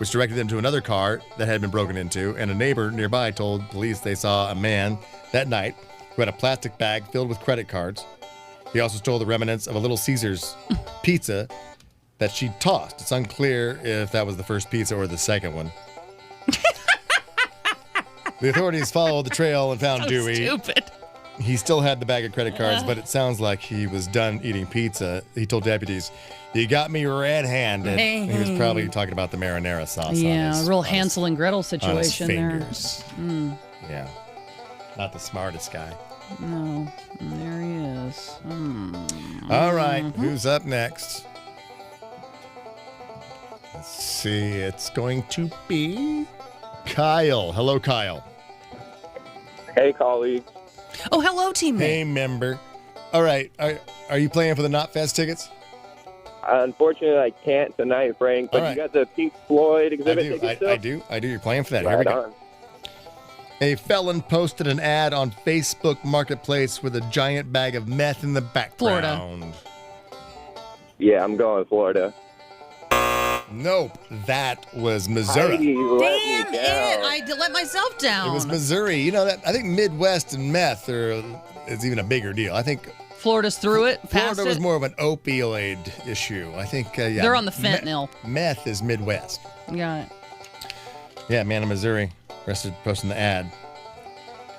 which directed them to another car that had been broken into, and a neighbor nearby told police they saw a man that night who had a plastic bag filled with credit cards. He also stole the remnants of a Little Caesars pizza that she tossed. It's unclear if that was the first pizza or the second one. The authorities followed the trail and found Dewey. Stupid. He still had the bag of credit cards, but it sounds like he was done eating pizza. He told deputies, "You got me red-handed." Hey. He was probably talking about the marinara sauce. Yeah, on his, real on Hansel and Gretel his, situation on his there. fingers. Yeah, not the smartest guy. No, there he is. All right, who's up next? Let's see. It's going to be Kyle. Hello, Kyle. Hey, colleagues. Oh, hello, teammate. Hey, member. All right, are you playing for the Knotfest tickets? Unfortunately, I can't tonight, Frank, but All right. you got the Pink Floyd exhibit tickets still? I do. You're playing for that. Here we Right go. on. A felon posted an ad on Facebook Marketplace with a giant bag of meth in the background. Yeah, I'm going Florida. Nope, that was Missouri. Heidi, let Damn me it! down. I let myself down. It was Missouri. You know that I think Midwest and meth is even a bigger deal. I think Florida's through it. Past Florida was it. more of an opioid issue. I think yeah, They're on the fentanyl. Meth is Midwest. Got it. Yeah, man in Missouri arrested posting the ad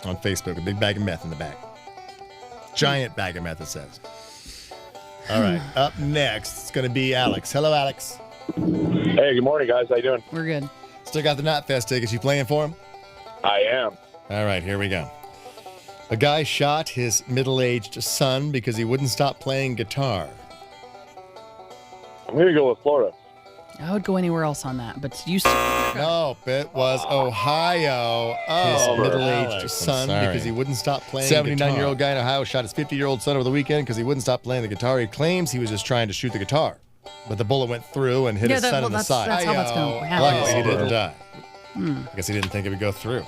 on Facebook. A big bag of meth in the back. Giant bag of meth, it says. All right, up next, it's going to be Alex. Hello, Alex. Hey, good morning, guys. How you doing? We're good. Still got the Knotfest tickets. You playing for him? I am. All right, here we go. A guy shot his middle-aged son because he wouldn't stop playing guitar. I'm going to go with Florida. I would go anywhere else on that, but you. Nope, it was Ohio. His middle-aged Alex, I'm son sorry. because he wouldn't stop playing 79-year-old guy in Ohio shot his 50-year-old son over the weekend because he wouldn't stop playing the guitar. He claims he was just trying to shoot the guitar, but the bullet went through and hit his son in the side. That's how that's going to happen. Luckily, he didn't die. I guess he didn't think it would go through.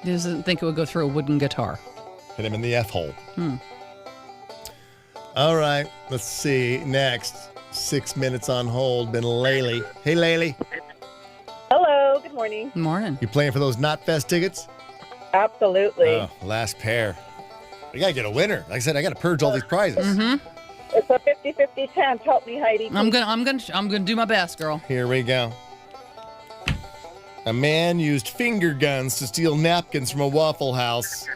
He doesn't think it would go through a wooden guitar. Hit him in the F-hole. All right, let's see. Next, 6 minutes on hold, been Laylee. Hey, Laylee. Hello, good morning. Morning. You playing for those Knotfest tickets? Absolutely. Oh, last pair. We got to get a winner. Like I said, I got to purge all these prizes. It's a 50-50 chance. Help me, Heidi. I'm gonna do my best, girl. Here we go. A man used finger guns to steal napkins from a Waffle House.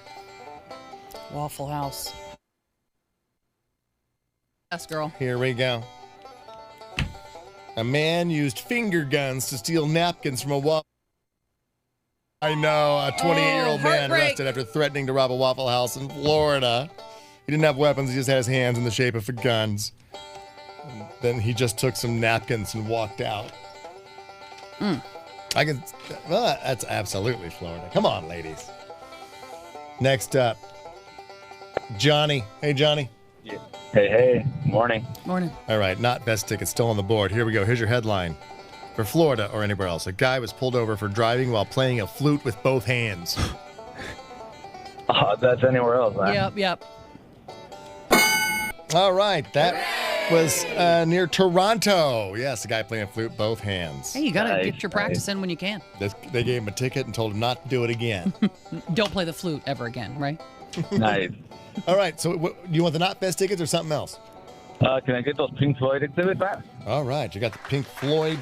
Waffle House. Yes, girl. Here we go. A man used finger guns to steal napkins from a Waffle. I know, a 28-year-old man heartbreak. arrested after threatening to rob a Waffle House in Florida. He didn't have weapons, he just had his hands in the shape of guns. Then he just took some napkins and walked out. Well, that's absolutely Florida. Come on, ladies. Next up, Johnny. Hey, Johnny. Hey. Morning. Morning. All right, Knotfest tickets still on the board. Here we go. Here's your headline. For Florida or anywhere else, a guy was pulled over for driving while playing a flute with both hands. Oh, that's anywhere else, man. Yep. All right, that was near Toronto. Yes, a guy playing a flute, both hands. Hey, you gotta Nice, get your practice in when you can. They gave him a ticket and told him not to do it again. Don't play the flute ever again, right? Nice. All right, so do you want the Knotfest tickets or something else? Can I get those Pink Floyd exhibit back? All right, you got the Pink Floyd.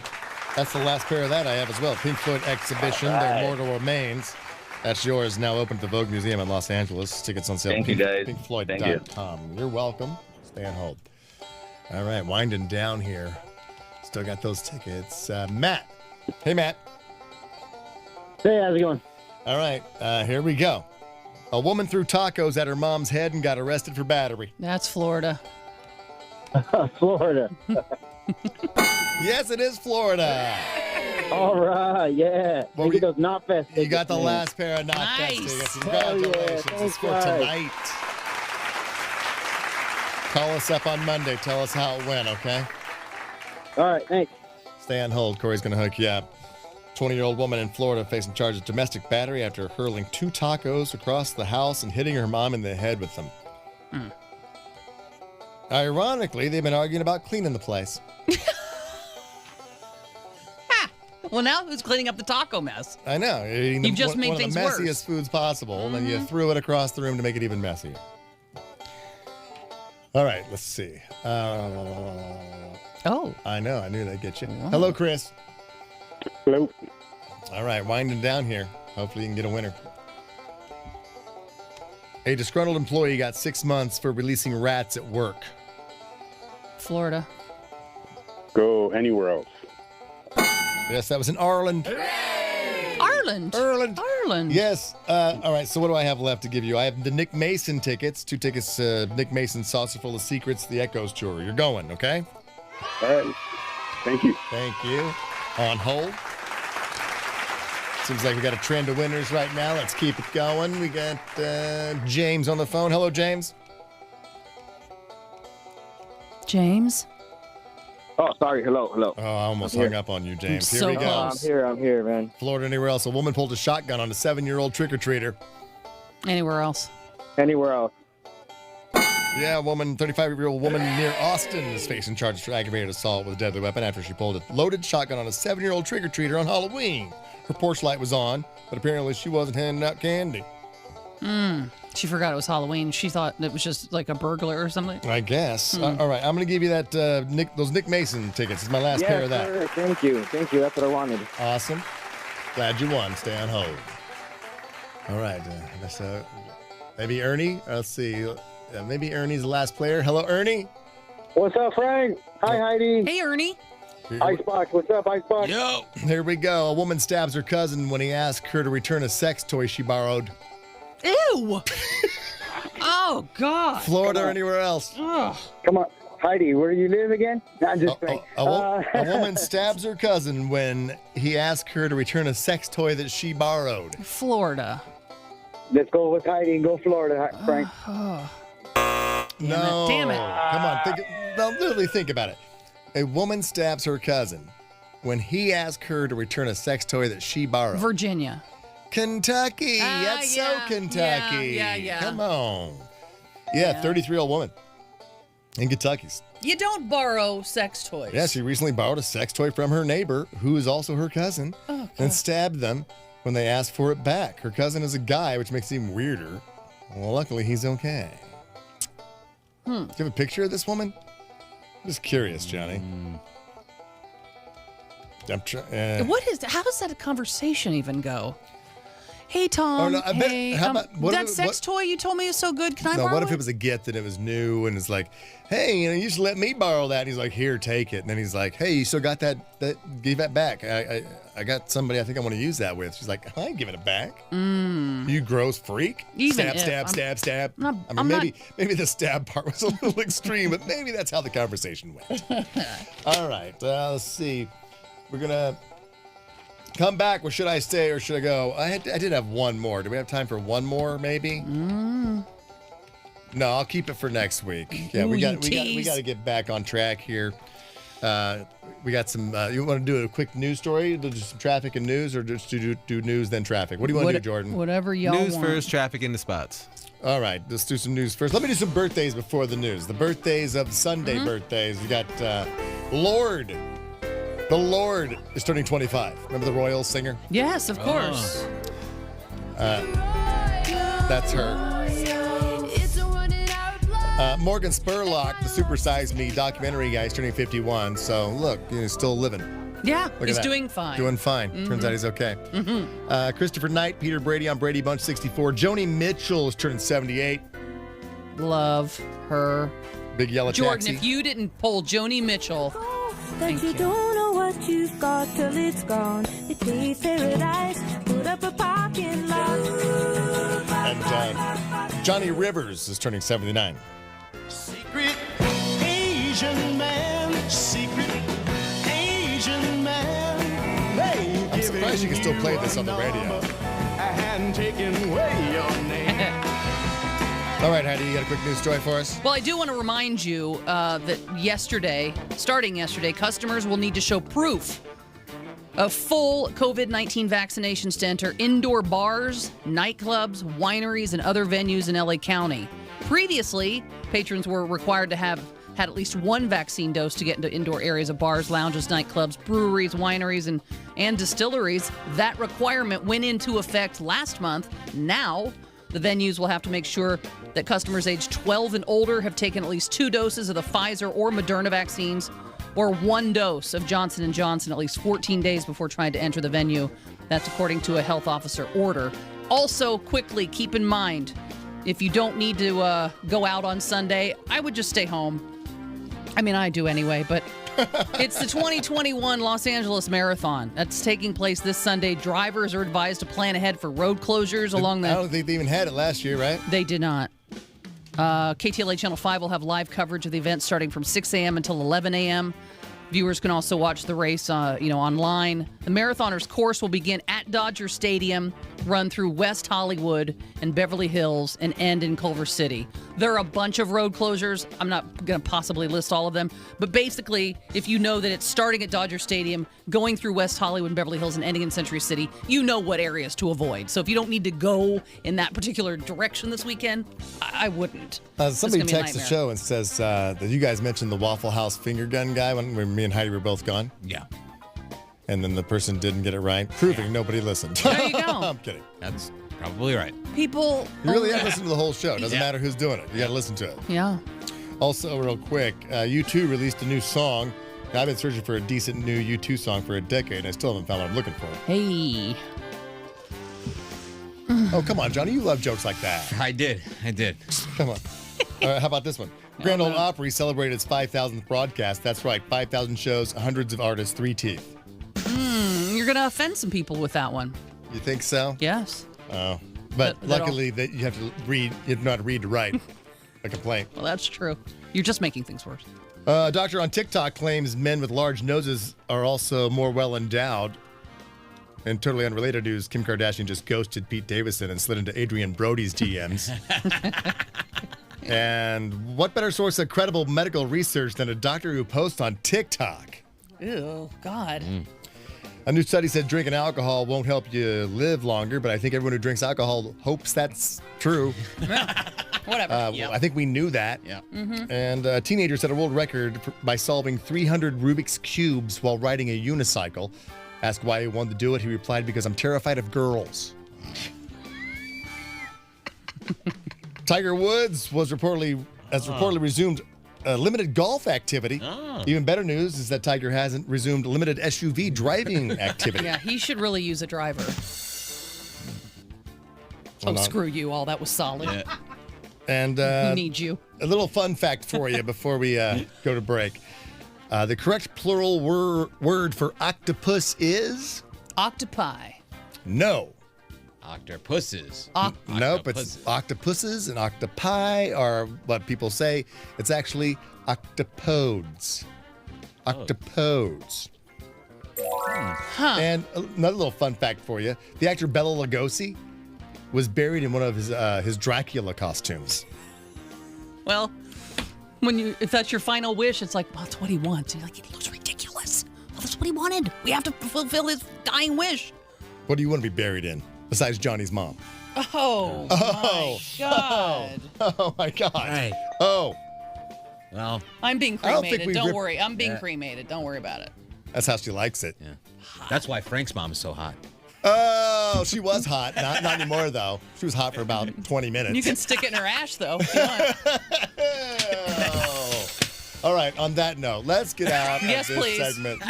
That's the last pair of that I have as well. Pink Floyd exhibition, Their Mortal Remains. That's yours, now open at the Vogue Museum in Los Angeles. Tickets on sale. Thank you, guys. PinkFloyd.com. You're welcome. Stay on hold. All right, winding down here. Still got those tickets. Matt. Hey, Matt. Hey, how's it going? All right, here we go. A woman threw tacos at her mom's head and got arrested for battery. That's Florida. Florida. Yes, it is Florida. All right, yeah. Well, Look at those Knotfest You tickets, got the man. last pair of Knotfest Nice. tickets. Hell yeah, Congratulations. thanks, It's for guys. tonight. Call us up on Monday. Tell us how it went, okay? All right, thanks. Stay on hold. Corey's going to hook you up. 20-year-old woman in Florida facing charge of domestic battery after hurling 2 tacos across the house and hitting her mom in the head with them. Ironically, they've been arguing about cleaning the place. Well, now who's cleaning up the taco mess? I know. You're eating You've just made one things of the worse. messiest foods possible, and then you threw it across the room to make it even messier. All right, let's see. Oh. I know. I knew that'd get you. Hello, Chris. Hello. All right, winding down here. Hopefully you can get a winner. A disgruntled employee got 6 months for releasing rats at work. Florida. Go anywhere else. Yes, that was in Ireland. Ireland. Ireland. Yes. All right, so what do I have left to give you? I have the Nick Mason tickets. 2 tickets to Nick Mason's Saucer Full of Secrets, the Echoes Tour. You're going, okay? All right. Thank you. Thank you. On hold. Seems like we got a trend of winners right now. Let's keep it going. We got James on the phone. Hello, James. James. Oh, sorry. Hello. Oh, I almost hung up on you, James. Here So we go. close. I'm here, man. Florida, anywhere else. A woman pulled a shotgun on a 7-year-old trick-or-treater. Anywhere else. Anywhere else. Yeah, a woman, 35-year-old woman near Austin is facing charges for aggravated assault with a deadly weapon after she pulled a loaded shotgun on a 7-year-old trick-or-treater on Halloween. Her porch light was on, but apparently she wasn't handing out candy. She forgot it was Halloween. She thought it was just like a burglar or something. I guess. All right, I'm going to give you that those Nick Mason tickets. It's my last pair of that. Sir. Thank you. That's what I wanted. Awesome. Glad you won. Stay on hold. All right. I guess, maybe Ernie. Let's see. Maybe Ernie's the last player. Hello, Ernie. What's up, Frank? Hi, Heidi. Hey, Ernie. Icebox. What's up, Icebox? Yo. Here we go. A woman stabs her cousin when he asked her to return a sex toy she borrowed. Ew. Oh, God. Florida or anywhere else. Ugh. Come on. Heidi, where do you live again? No, I'm just saying. A woman stabs her cousin when he asked her to return a sex toy that she borrowed. Florida. Let's go with Heidi and go Florida, Frank. No. Damn it. Come on. Literally think about it. A woman stabs her cousin when he asked her to return a sex toy that she borrowed. Virginia. Kentucky. That's so yeah. Kentucky. Yeah. Come on. Yeah, 33-year-old woman in Kentucky's. You don't borrow sex toys. Yeah, she recently borrowed a sex toy from her neighbor, who is also her cousin, and stabbed them when they asked for it back. Her cousin is a guy, which makes it even weirder. Well, luckily, he's okay. Do you have a picture of this woman? I'm just curious, Johnny. How does that conversation even go? Hey, Tom. Oh, no, that sex toy you told me is so good. Can I borrow what if it? it was a gift and it was new and it's like, hey, you should let me borrow that. And he's like, here, take it. And then he's like, hey, you still got that give that back. I got somebody I think I want to use that with. She's like, I ain't giving it back. You gross freak. Stab. Maybe the stab part was a little extreme, but maybe that's how the conversation went. All right, let's see. We're going to come back with Should I Stay or Should I Go? I did have one more. Do we have time for one more, maybe? No, I'll keep it for next week. Yeah, we got to get back on track here. We got some. You want to do a quick news story? Do some traffic and news, or just do news then traffic? What do you want to do, Jordan? Whatever y'all News want. first, traffic into spots. All right, let's do some news first. Let me do some birthdays before the news. The birthdays of Sunday birthdays. We got Lord. The Lord is turning 25. Remember the Royals singer? Yes, of course. That's her. Morgan Spurlock, the Super Size Me documentary guy, is turning 51. So look, he's still living. Yeah, Look at he's that. doing fine. Doing fine. Turns out he's okay. Christopher Knight, Peter Brady on Brady Bunch 64. Joni Mitchell is turning 78. Love her. Big Yellow Jordan, Taxi. if you didn't pull Joni Mitchell, thank you. Don't know what you've got till it's gone. It tastes paradise. Put up a parking lot. And Johnny Rivers is turning 79. Secret Asian man, secret Asian man. I'm surprised you can still play this on the radio. And taking away your name. All right, Heidi, you got a quick news story for us? Well, I do want to remind you that starting yesterday, customers will need to show proof of full COVID-19 vaccinations to enter indoor bars, nightclubs, wineries, and other venues in LA County. Previously, patrons were required to have had at least one vaccine dose to get into indoor areas of bars, lounges, nightclubs, breweries, wineries, and distilleries. That requirement went into effect last month. Now, the venues will have to make sure that customers aged 12 and older have taken at least 2 doses of the Pfizer or Moderna vaccines or 1 dose of Johnson & Johnson at least 14 days before trying to enter the venue. That's according to a health officer order. Also, quickly, keep in mind, if you don't need to go out on Sunday, I would just stay home. I mean, I do anyway, but it's the 2021 Los Angeles Marathon. That's taking place this Sunday. Drivers are advised to plan ahead for road closures along the... I don't think they even had it last year, right? They did not. KTLA Channel 5 will have live coverage of the event starting from 6 a.m. until 11 a.m. Viewers can also watch the race, online. The marathoners' course will begin at Dodger Stadium, run through West Hollywood and Beverly Hills, and end in Culver City. There are a bunch of road closures. I'm not going to possibly list all of them, but basically, if you know that it's starting at Dodger Stadium, going through West Hollywood and Beverly Hills, and ending in Century City, you know what areas to avoid. So if you don't need to go in that particular direction this weekend, I wouldn't. Somebody texts the show and says that you guys mentioned the Waffle House finger gun guy when me and Heidi were both gone. Yeah. And then the person didn't get it right, proving nobody listened. There you go. I'm kidding. That's probably right. People... You really have to listen to the whole show. It doesn't matter who's doing it. You got to listen to it. Yeah. Also, real quick, U2 released a new song. I've been searching for a decent new U2 song for a decade, and I still haven't found what I'm looking for. Hey. Oh, come on, Johnny. You love jokes like that. I did. Come on. All right, how about this one? Grand Ole Opry celebrated its 5,000th broadcast. That's right, 5,000 shows, hundreds of artists, 3 teeth. You're going to offend some people with that one. You think so? Yes. Oh. But luckily, that you have to read. You have to read to write a complaint. Well, that's true. You're just making things worse. A doctor on TikTok claims men with large noses are also more well endowed. And totally unrelated news, Kim Kardashian just ghosted Pete Davidson and slid into Adrian Brody's DMs. And what better source of credible medical research than a doctor who posts on TikTok? Ew, God. A new study said drinking alcohol won't help you live longer, but I think everyone who drinks alcohol hopes that's true. Whatever. Well, I think we knew that. Yeah. And a teenager set a world record by solving 300 Rubik's Cubes while riding a unicycle. Asked why he wanted to do it, he replied, because I'm terrified of girls. Tiger Woods has reportedly resumed limited golf activity. Even better news is that Tiger hasn't resumed limited SUV driving activity. Yeah, he should really use a driver. Screw you all. That was solid. Yeah. And Who needs you? a little fun fact for you before we go to break. The correct plural word for octopus is? Octopi. No. Octopuses. Nope, it's octopuses and octopi are what people say. It's actually octopodes. Octopodes. And another little fun fact for you. The actor Bela Lugosi was buried in one of his Dracula costumes. Well, if that's your final wish, it's like, well, that's what he wants. You're like, it looks ridiculous. Well, that's what he wanted. We have to fulfill his dying wish. What do you want to be buried in, besides Johnny's mom? Oh, my God. Oh, my God. Right. Oh. Well, I'm being I don't think cremated. we've Don't ripped- worry. I'm being cremated. Don't worry about it. That's how she likes it. yeah. That's why Frank's mom is so hot. Oh, she was hot. Not anymore, though. She was hot for about 20 minutes. You can stick it in her ash, though, if you want. Oh. All right, on that note, let's get out Yes, of this please. segment.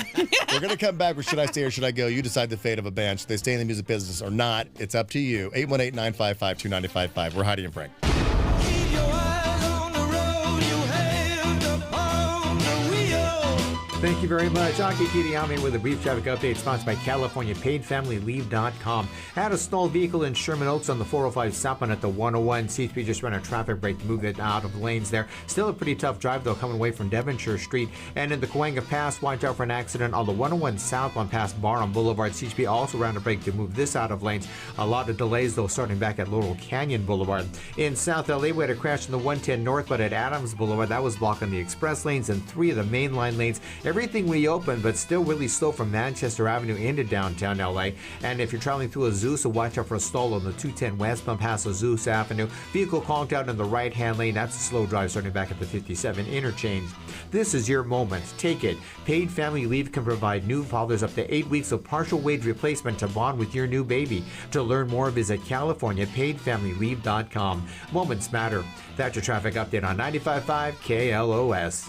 We're going to come back with Should I Stay or Should I Go? You decide the fate of a band. Should they stay in the music business or not? It's up to you. 818-955-2955. We're Heidi and Frank. Keep your eyes on the road, you have to pound the wheel. Thank you very much. Aki Kiriyami with a brief traffic update sponsored by CaliforniaPaidFamilyLeave.com. Had a stalled vehicle in Sherman Oaks on the 405 southbound at the 101. CHP just ran a traffic break to move it out of lanes there. Still a pretty tough drive, though, coming away from Devonshire Street. And in the Cahuenga Pass, watch out for an accident on the 101 southbound past Barnum Boulevard. CHP also ran a break to move this out of lanes. A lot of delays, though, starting back at Laurel Canyon Boulevard. In South LA, we had a crash in the 110 northbound at Adams Boulevard. That was blocking the express lanes and 3 of the main line lanes. Everything reopened, but still really slow from Manchester Avenue into downtown LA. And if you're traveling through Azusa, watch out for a stall on the 210 westbound past Azusa Avenue. Vehicle conked out in the right-hand lane. That's a slow drive starting back at the 57 interchange. This is your moment. Take it. Paid family leave can provide new fathers up to 8 weeks of partial wage replacement to bond with your new baby. To learn more, visit CaliforniaPaidFamilyLeave.com. Moments matter. That's your traffic update on 95.5 KLOS.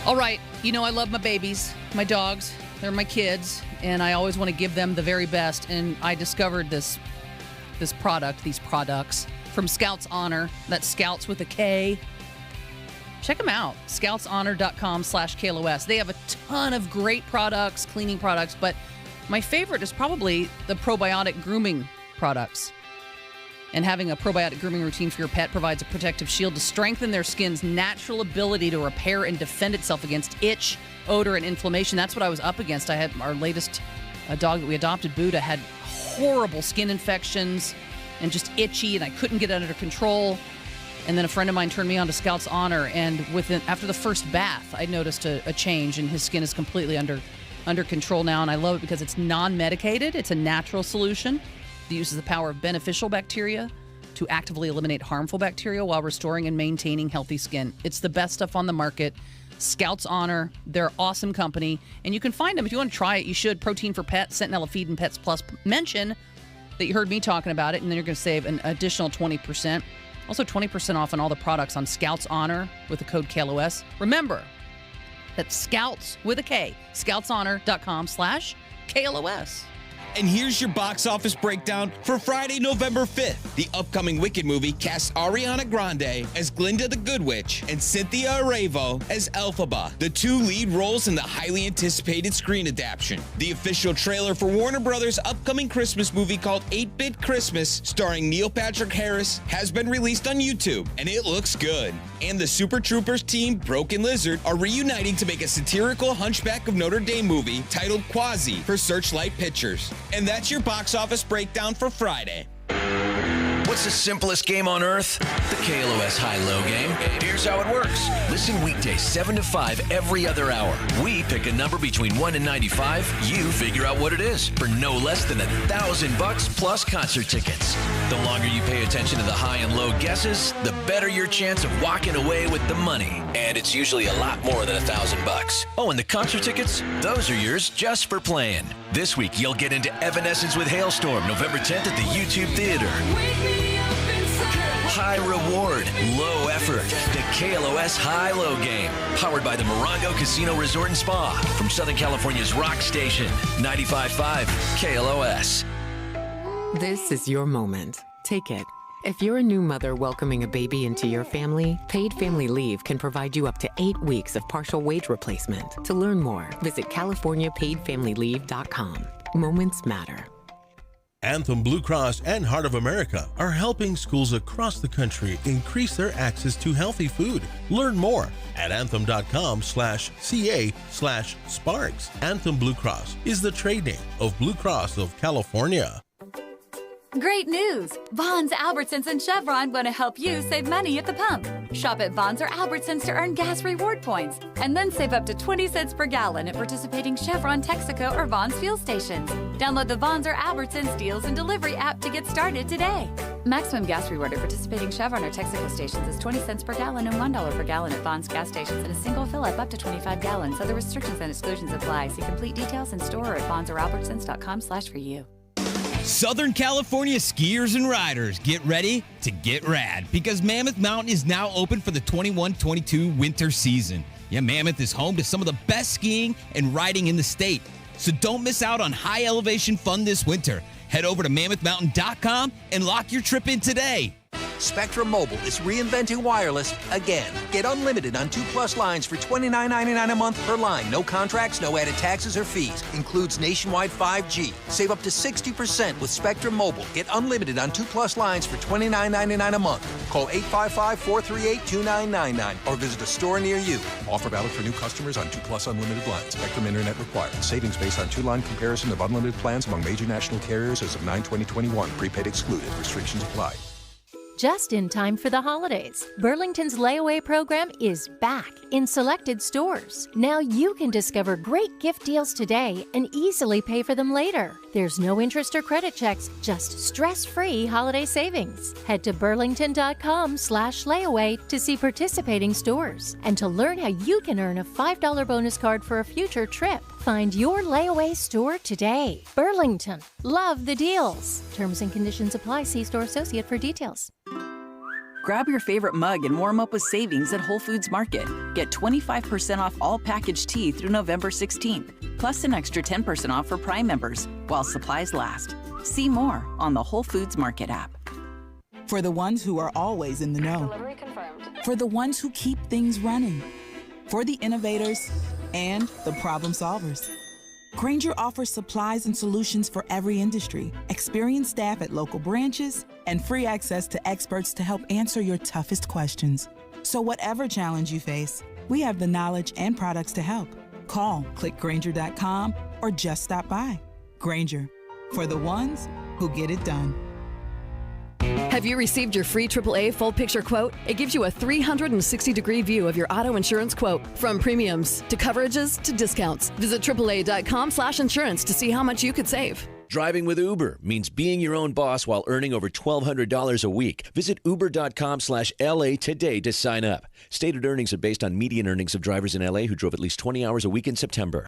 All right. You know I love my babies, my dogs. They're my kids, and I always want to give them the very best. And I discovered these products from Scouts Honor. That's Scouts with a K. Check them out. ScoutsHonor.com/KLOS. They have a ton of great products, cleaning products, but my favorite is probably the probiotic grooming products. And having a probiotic grooming routine for your pet provides a protective shield to strengthen their skin's natural ability to repair and defend itself against itch, odor, and inflammation. That's what I was up against. I had our latest dog that we adopted, Buddha, had horrible skin infections and just itchy, and I couldn't get it under control. And then a friend of mine turned me on to Scouts Honor, and after the first bath, I noticed a change, and his skin is completely under control now, and I love it because it's non-medicated. It's a natural solution that uses the power of beneficial bacteria to actively eliminate harmful bacteria while restoring and maintaining healthy skin. It's the best stuff on the market. Scouts Honor, they're an awesome company, and you can find them if you want to try it. You should. Protein for Pets, Sentinella Feed and Pets Plus. Mention that you heard me talking about it, and then you're going to save an additional 20%. Also 20% off on all the products on Scouts Honor with the code KLOS. Remember, that's Scouts with a K, ScoutsHonor.com/KLOS. And here's your box office breakdown for Friday, November 5th. The upcoming Wicked movie casts Ariana Grande as Glinda the Good Witch and Cynthia Erivo as Elphaba, the two lead roles in the highly anticipated screen adaptation. The official trailer for Warner Brothers' upcoming Christmas movie called 8-Bit Christmas, starring Neil Patrick Harris, has been released on YouTube, and it looks good. And the Super Troopers team, Broken Lizard, are reuniting to make a satirical Hunchback of Notre Dame movie titled Quasi for Searchlight Pictures. And that's your box office breakdown for Friday. What's the simplest game on earth? The KLOS High-Low game. Here's how it works. Listen weekdays 7 to 5 every other hour. We pick a number between 1 and 95. You figure out what it is for no less than $1,000 plus concert tickets. The longer you pay attention to the high and low guesses, the better your chance of walking away with the money. And it's usually a lot more than $1,000. Oh, and the concert tickets? Those are yours just for playing. This week, you'll get into Evanescence with Hailstorm, November 10th at the YouTube Theater. High reward, low effort. The KLOS High-Low game. Powered by the Morongo Casino Resort and Spa. From Southern California's rock station, 95.5 KLOS. This is your moment. Take it. If you're a new mother welcoming a baby into your family, Paid Family Leave can provide you up to 8 weeks of partial wage replacement. To learn more, visit CaliforniaPaidFamilyLeave.com. Moments matter. Anthem Blue Cross and Heart of America are helping schools across the country increase their access to healthy food. Learn more at anthem.com/ca/sparks. Anthem Blue Cross is the trade name of Blue Cross of California. Great news! Vons, Albertsons, and Chevron want to help you save money at the pump. Shop at Vons or Albertsons to earn gas reward points, and then save up to 20 cents per gallon at participating Chevron, Texaco, or Vons fuel stations. Download the Vons or Albertsons Deals and Delivery app to get started today. Maximum gas reward at participating Chevron or Texaco stations is 20 cents per gallon and $1 per gallon at Vons gas stations in a single fill-up up to 25 gallons. Other restrictions and exclusions apply. See complete details in store or at vonsoralbertsons.com/for-you. Southern California skiers and riders, get ready to get rad because Mammoth Mountain is now open for the 21-22 winter season. Yeah, Mammoth is home to some of the best skiing and riding in the state. So don't miss out on high elevation fun this winter. Head over to mammothmountain.com and lock your trip in today. Spectrum Mobile is reinventing wireless again. Get unlimited on 2+ lines for $29.99 a month per line. No contracts, no added taxes or fees. Includes nationwide 5G. Save up to 60% with Spectrum Mobile. Get unlimited on 2+ lines for $29.99 a month. Call 855-438-2999 or visit a store near you. Offer valid for new customers on 2+ unlimited lines. Spectrum Internet required. Savings based on 2-line comparison of unlimited plans among major national carriers as of 9/20/21. Prepaid excluded. Restrictions apply. just in time for the holidays. Burlington's layaway program is back in selected stores. Now you can discover great gift deals today and easily pay for them later. There's no interest or credit checks, just stress-free holiday savings. Head to burlington.com/layaway to see participating stores and to learn how you can earn a $5 bonus card for a future trip. Find your layaway store today. Burlington. Love the deals. Terms and conditions apply. See store associate for details. Grab your favorite mug and warm up with savings at Whole Foods Market. Get 25% off all packaged tea through November 16th, plus an extra 10% off for Prime members while supplies last. See more on the Whole Foods Market app. For the ones who are always in the know. Delivery confirmed. For the ones who keep things running. For the innovators and the problem solvers. Grainger offers supplies and solutions for every industry, experienced staff at local branches, and free access to experts to help answer your toughest questions. So whatever challenge you face, we have the knowledge and products to help. Call, click Grainger.com, or just stop by. Grainger, for the ones who get it done. Have you received your free AAA full picture quote? It gives you a 360-degree view of your auto insurance quote, from premiums to coverages to discounts. Visit AAA.com/insurance to see how much you could save. Driving with Uber means being your own boss while earning over $1,200 a week. Visit uber.com/LA today to sign up. Stated earnings are based on median earnings of drivers in LA who drove at least 20 hours a week in September.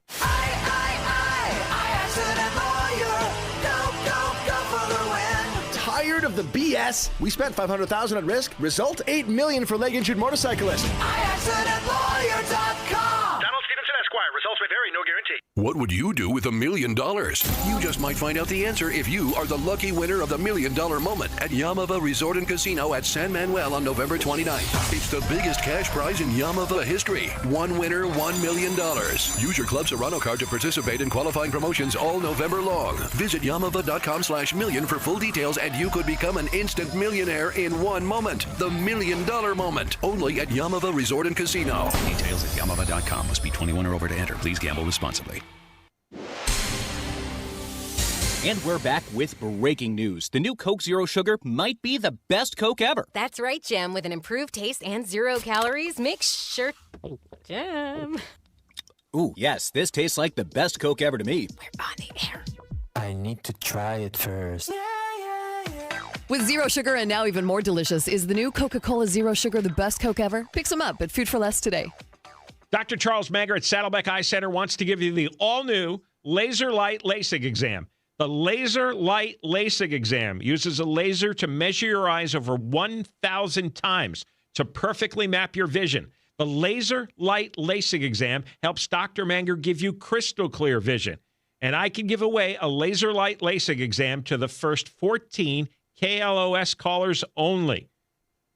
Tired of the BS? We spent $500,000 at risk. Result, $8 million for leg-injured motorcyclist. iAccidentLawyer.com. Donald Stevenson, Esquire. Results may vary. No guarantee. What would you do with $1 million? You just might find out the answer if you are the lucky winner of the $1 Million Moment at Yamava Resort and Casino at San Manuel on November 29th. It's the biggest cash prize in Yamava history. One winner, $1 million. Use your Club Serrano card to participate in qualifying promotions all November long. Visit Yamava.com/million for full details, and you could become an instant millionaire in one moment. The $1 Million Moment. Only at Yamava Resort and Casino. Details at Yamava.com. Must be 21 or over to enter. Please gamble responsibly. And we're back with breaking news. The new Coke Zero Sugar might be the best Coke ever. That's right, Jim. With an improved taste and 0 calories, make sure... Jim. Ooh, yes, this tastes like the best Coke ever to me. We're on the air. I need to try it first. With zero sugar and now even more delicious, is the new Coca-Cola Zero Sugar the best Coke ever? Pick some up at Food for Less today. Dr. Charles Mager at Saddleback Eye Center wants to give you the all-new Laser Light LASIK exam. The Laser Light LASIK exam uses a laser to measure your eyes over 1,000 times to perfectly map your vision. The Laser Light LASIK exam helps Dr. Manger give you crystal clear vision. And I can give away a Laser Light LASIK exam to the first 14 KLOS callers only.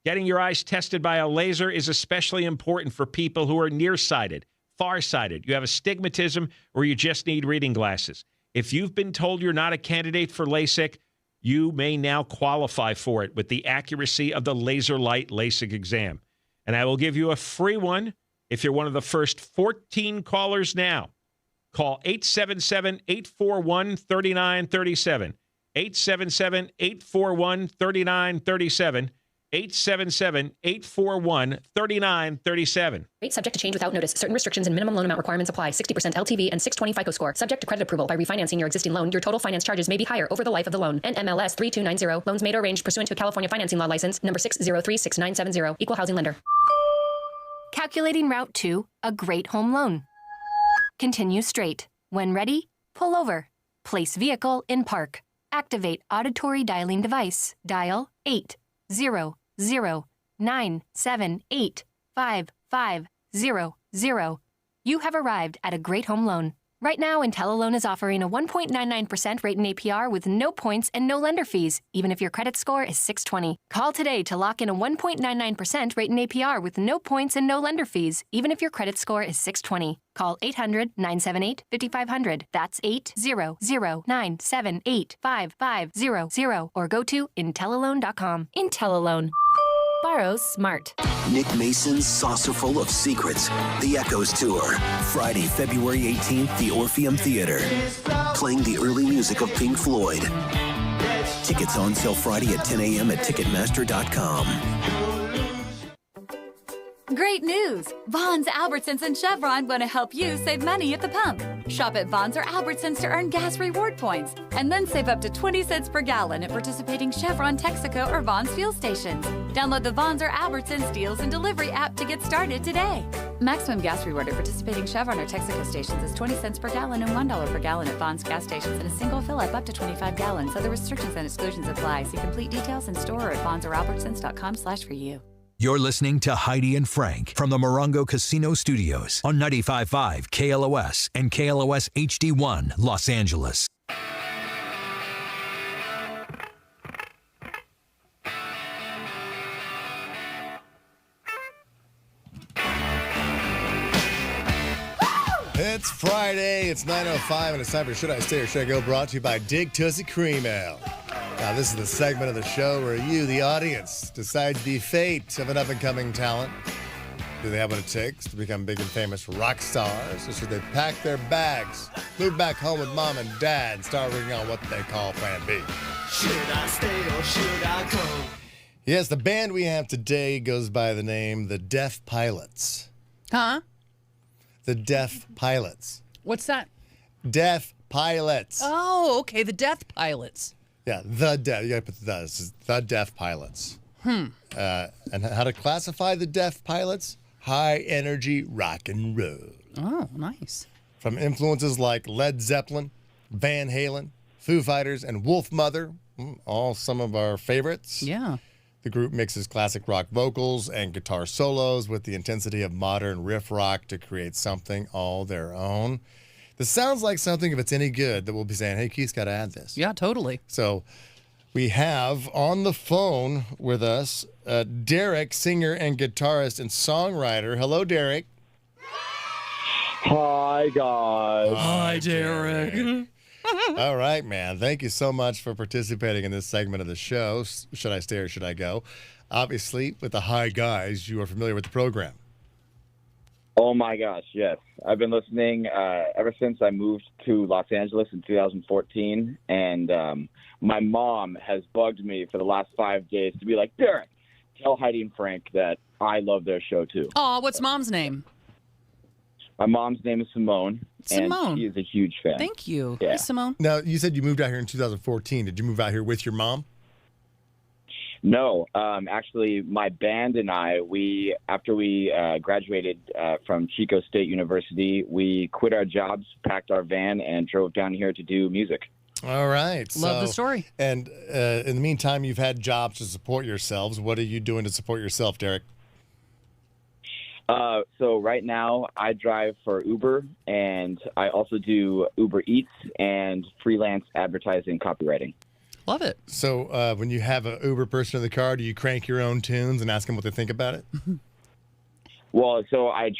Getting your eyes tested by a laser is especially important for people who are nearsighted, farsighted, you have astigmatism, or you just need reading glasses. If you've been told you're not a candidate for LASIK, you may now qualify for it with the accuracy of the Laser Light LASIK exam. And I will give you a free one if you're one of the first 14 callers now. Call 877-841-3937. 877-841-3937. 877-841-3937. Rate subject to change without notice. Certain restrictions and minimum loan amount requirements apply. 60% LTV and 620 FICO score. Subject to credit approval. By refinancing your existing loan, your total finance charges may be higher over the life of the loan. NMLS 3290. Loans made or arranged pursuant to a California financing law license number 6036970. Equal housing lender. Calculating route to a great home loan. Continue straight. When ready, pull over. Place vehicle in park. Activate auditory dialing device. Dial 800-978-5500. You have arrived at a great home loan. Right now, IntelliLoan is offering a 1.99% rate in APR with no points and no lender fees, even if your credit score is 620. Call today to lock in a 1.99% rate in APR with no points and no lender fees, even if your credit score is 620. Call 800-978-5500. That's 800-978-5500. Or go to IntelliLoan.com. IntelliLoan. Borrow smart. Nick Mason's Saucerful of Secrets, The Echoes Tour. Friday, February 18th, the Orpheum Theater. Playing the early music of Pink Floyd. Tickets on sale Friday at 10 a.m. at Ticketmaster.com. Great news! Vons, Albertsons, and Chevron want to help you save money at the pump. Shop at Vons or Albertsons to earn gas reward points, and then save up to 20 cents per gallon at participating Chevron, Texaco, or Vons fuel stations. Download the Vons or Albertsons Deals and Delivery app to get started today. Maximum gas reward at participating Chevron or Texaco stations is 20 cents per gallon and $1 per gallon at Vons gas stations in a single fill-up up to 25 gallons. Other restrictions and exclusions apply. See complete details in store or at vonsoralbertsons.com/for-you. You're listening to Heidi and Frank from the Morongo Casino Studios on 95.5 KLOS and KLOS HD1 Los Angeles. It's Friday, it's 9:05, and it's time for Should I Stay or Should I Go? Brought to you by Dig Tussie Cream Ale. Now, this is the segment of the show where you, the audience, decide the fate of an up-and-coming talent. Do they have what it takes to become big and famous rock stars? Or should they pack their bags, move back home with mom and dad, and start working on what they call Plan B? Should I stay or should I go? Yes, the band we have today goes by the name The Deaf Pilots. Huh? The Deaf Pilots. What's that? Deaf Pilots. Oh, okay. The Death Pilots. Yeah, the Deaf. You gotta put the This is The Deaf Pilots. And how to classify the Deaf Pilots? High energy rock and roll. Oh, nice. From influences like Led Zeppelin, Van Halen, Foo Fighters, and Wolfmother, all some of our favorites. Yeah. The group mixes classic rock vocals and guitar solos with the intensity of modern riff rock to create something all their own. This sounds like something, if it's any good, that we'll be saying, hey, Keith's got to add this. Yeah, totally. So we have on the phone with us Derek, singer and guitarist and songwriter. Hello, Derek. Hi, guys. Hi, Derek. All right, man. Thank you so much for participating in this segment of the show. Should I stay or should I go? Obviously, with the Hi Guys, you are familiar with the program. Oh, my gosh, yes. I've been listening ever since I moved to Los Angeles in 2014, and my mom has bugged me for the last 5 days to be like, Derek, tell Heidi and Frank that I love their show, too. Oh, what's Mom's name? My mom's name is Simone, Simone. and she is a huge fan. Thank you. Yeah. Hey, Simone. Now, you said you moved out here in 2014. Did you move out here with your mom? No, actually, my band and I, after we graduated from Chico State University, we quit our jobs, packed our van, and drove down here to do music. All right. Love the story. And in the meantime, you've had jobs to support yourselves. What are you doing to support yourself, Derek? So right now, I drive for Uber, and I also do Uber Eats and freelance advertising copywriting. Love it. So when you have an Uber person in the car, do you crank your own tunes and ask them what they think about it? Well, so I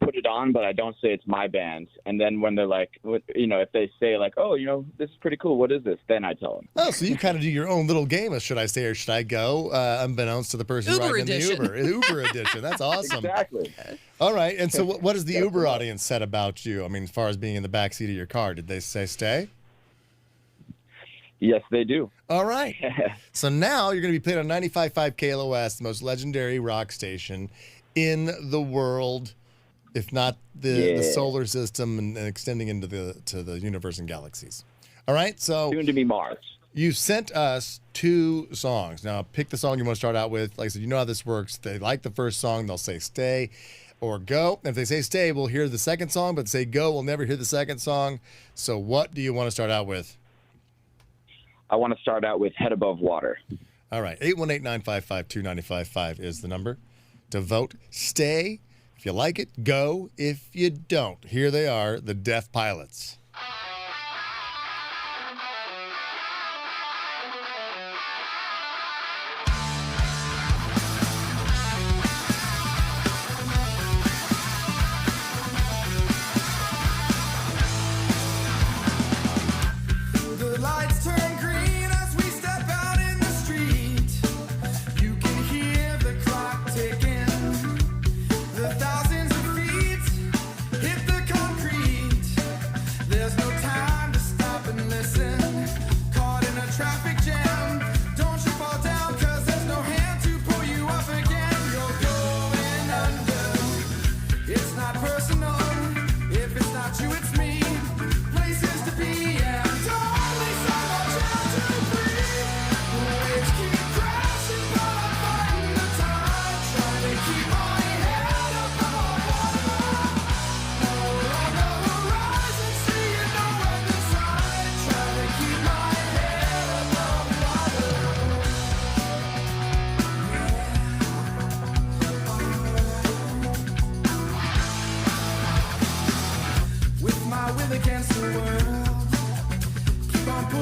put it on, but I don't say it's my band. And then when they're like, if they say like, oh, this is pretty cool. What is this? Then I tell them. Oh, so you kind of do your own little game of should I stay or should I go, unbeknownst to the person Uber riding edition. in the Uber. Uber edition. That's awesome. Exactly. All right. And so what has the Uber audience said about you? I mean, as far as being in the backseat of your car, did they say stay? Yes, they do. All right. So now you're going to be playing on 95.5 KLOS, the most legendary rock station in the world, if not the solar system and extending into the universe and galaxies. All right. So soon to be Mars. You sent us 2 songs. Now pick the song you want to start out with. Like I said, you know how this works. They like the first song, they'll say stay or go. If they say stay, we'll hear the second song, but say go, we'll never hear the second song. So what do you want to start out with? I want to start out with Head Above Water. All right. 818-955-2955 is the number to vote. Stay if you like it. Go if you don't. Here they are, the Deaf Pilots. There's no time to stop and listen.